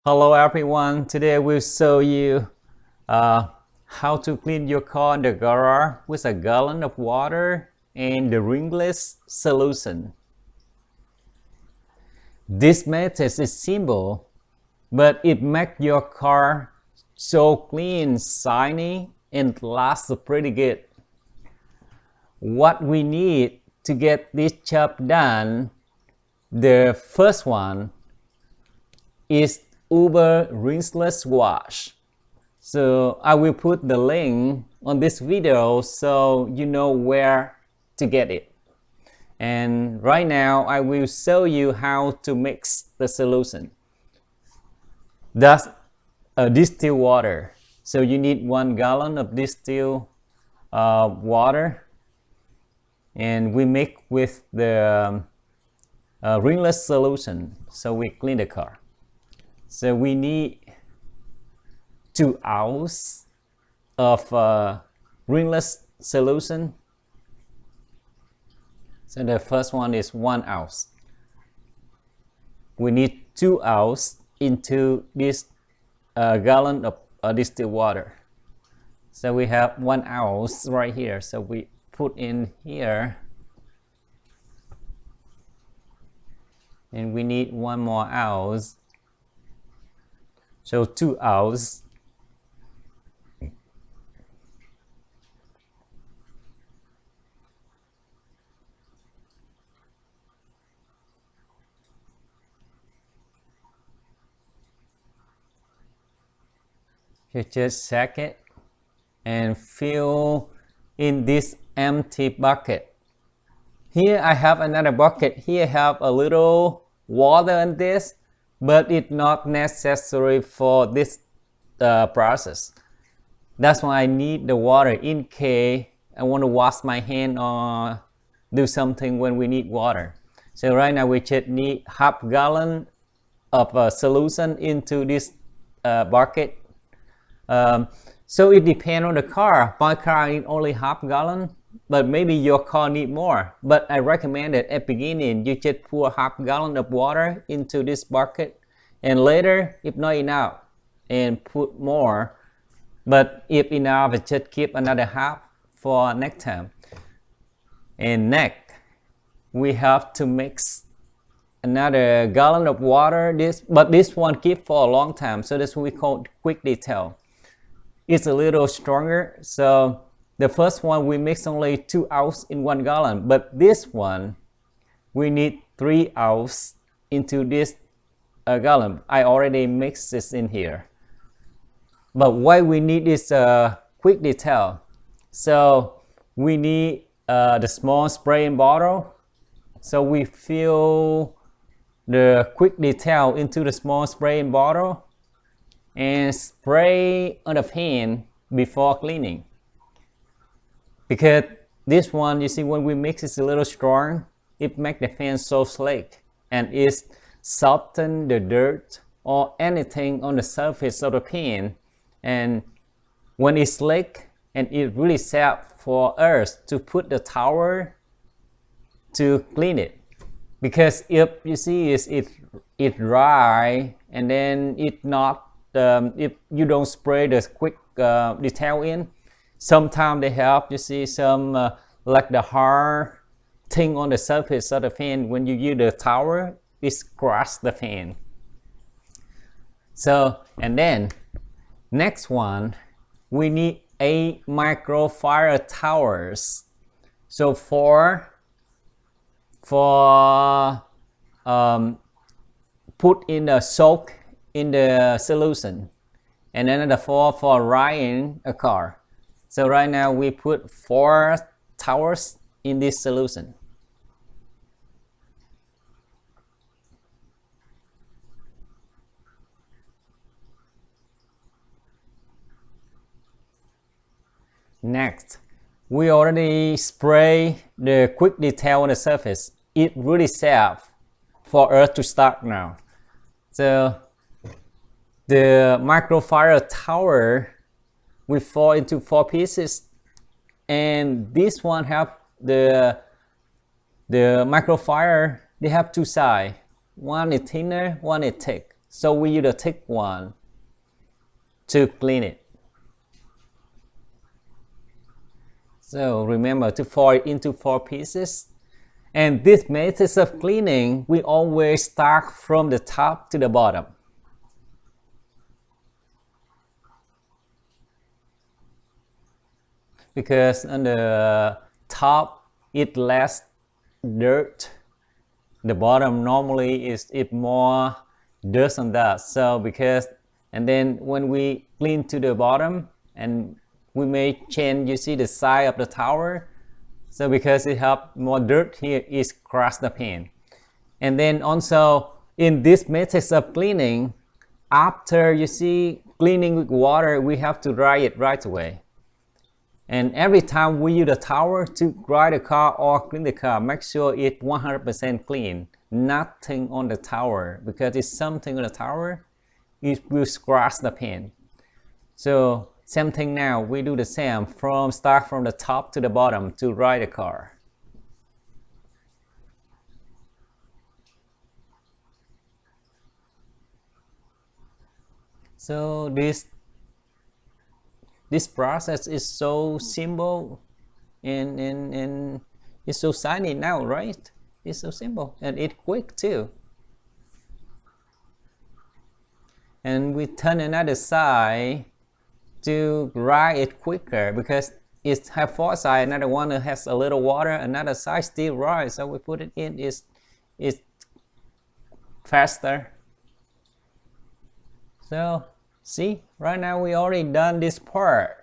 Hello everyone, today we'll show you how to clean your car in the garage with a gallon of water and the ringless solution. This method is simple, but it makes your car so clean, shiny, and lasts pretty good. What we need to get this job done, the first one is Uber Rinseless wash. So I will put the link on this video so you know where to get it. And right now I will show you how to mix the solution. That's distilled water. So you need 1 gallon of distilled water, and we mix with the ringless solution. So we clean the car. So we need 2 ounces of ringless solution. So the first one is 1 ounce. We need 2 ounces into this gallon of distilled water. So we have 1 ounce right here. So we put in here. And we need 1 more ounce. So 2 ounces. You just check it and fill in this empty bucket. Here I have another bucket. Here I have a little water in this, but it's not necessary for this process. That's why I need the water in case I want to wash my hand or do something when we need water. So right now we just need half gallon of solution into this bucket. So it depends on the car. My car needs only half gallon, but maybe your car needs more. But I recommend that at the beginning you just pour half gallon of water into this bucket, and later if not enough and put more. But if enough, just keep another half for next time. And next we have to mix another gallon of water. But this one keep for a long time, so that's what we call quick detail. It's a little stronger. So the first one we mix only 2 ounces in 1 gallon, but this one we need 3 ounces into this gallon. I already mixed this in here. But why we need this quick detail? So we need the small spraying bottle. So we fill the quick detail into the small spraying bottle and spray on the pan before cleaning. Because this one, you see, when we mix, it's a little strong. It makes the fan so slick, and it softens the dirt or anything on the surface of the pan. And when it's slick, and it really safe for us to put the towel to clean it. Because if you see it dry and then it not if you don't spray the quick detail in, sometimes they have, you see, some like the hard thing on the surface of the fan. When you use the towel, it scratches the fan. So, and then next one, we need 8 microfiber towers. So put in the soak in the solution, and then the 4 for drying a car. So right now we put 4 towers in this solution. Next, we already spray the quick detail on the surface. It really safe for us to start now. So the microfiber tower we fall into 4 pieces, and this one have the microfiber. They have 2 sides. One is thinner, one is thick. so we use a thick one to clean it. So remember to fold it into 4 pieces. And this method of cleaning, we always start from the top to the bottom. Because on the top, it less dirt. The bottom normally is more dirt on that. So because, and then when we clean to the bottom, and we may change, you see the side of the tower. So because it have more dirt here, it crash the pan. And then also in this method of cleaning, after you see cleaning with water, we have to dry it right away. And every time we use the tower to dry the car or clean the car, make sure it's 100% clean. Nothing on the tower, because if something on the tower, it will scratch the pan. So same thing now, we do the same, start from the top to the bottom to dry the car. So this process is so simple and it's so shiny now, right? It's so simple and it's quick too. And we turn another side to dry it quicker, because it have 4 sides. Another one has a little water, another side still dry, so we put it in, it's faster. So see, right now we already done this part.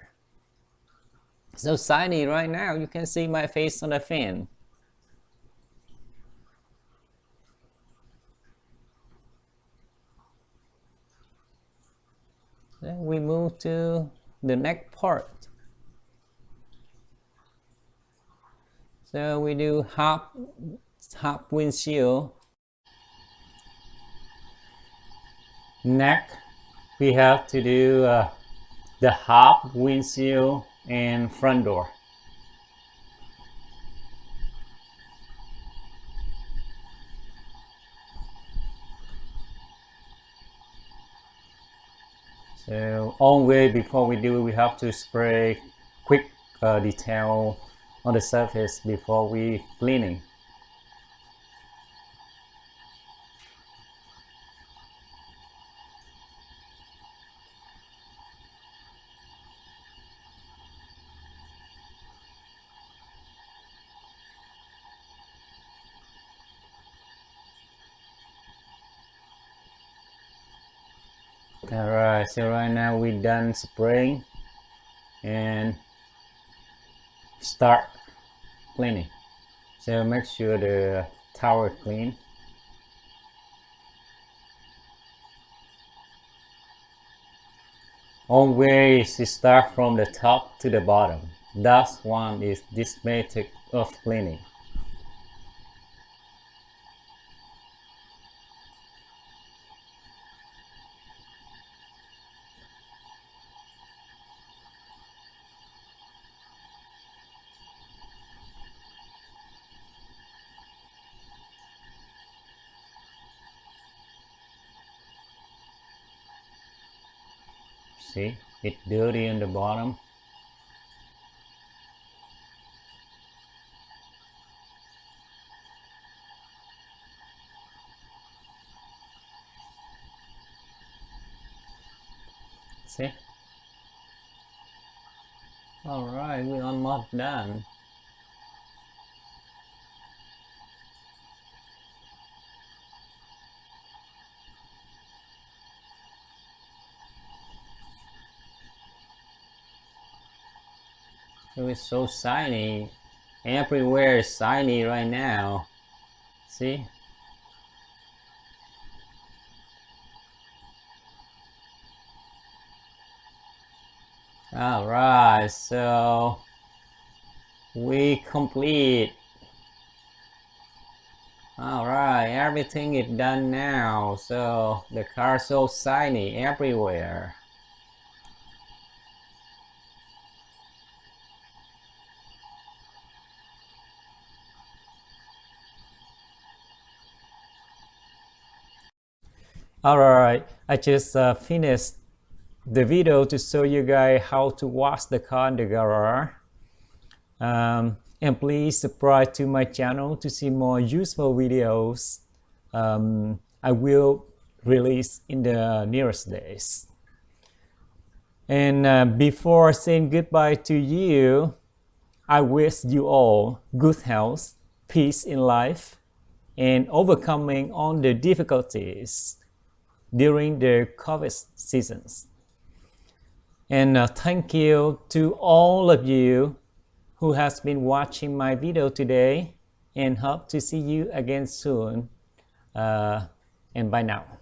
So shiny right now, you can see my face on the fan. Then we move to the next part. So we do half windshield. Next, we have to do the half windshield and front door. So always before we do it, we have to spray quick detail on the surface before we cleaning. Alright, so right now we done spraying and start cleaning. So make sure the tower clean. Always start from the top to the bottom. That one is this method of cleaning. See, it's dirty on the bottom. See? Alright, we're almost done. So it's so shiny. Everywhere is shiny right now. See? Alright, so we complete. Alright, everything is done now. So the car is so shiny everywhere. Alright, I just finished the video to show you guys how to wash the car in the garage. And please subscribe to my channel to see more useful videos I will release in the nearest days. And before saying goodbye to you, I wish you all good health, peace in life, and overcoming all the difficulties during the COVID seasons. And thank you to all of you who has been watching my video today, and hope to see you again soon. And bye now.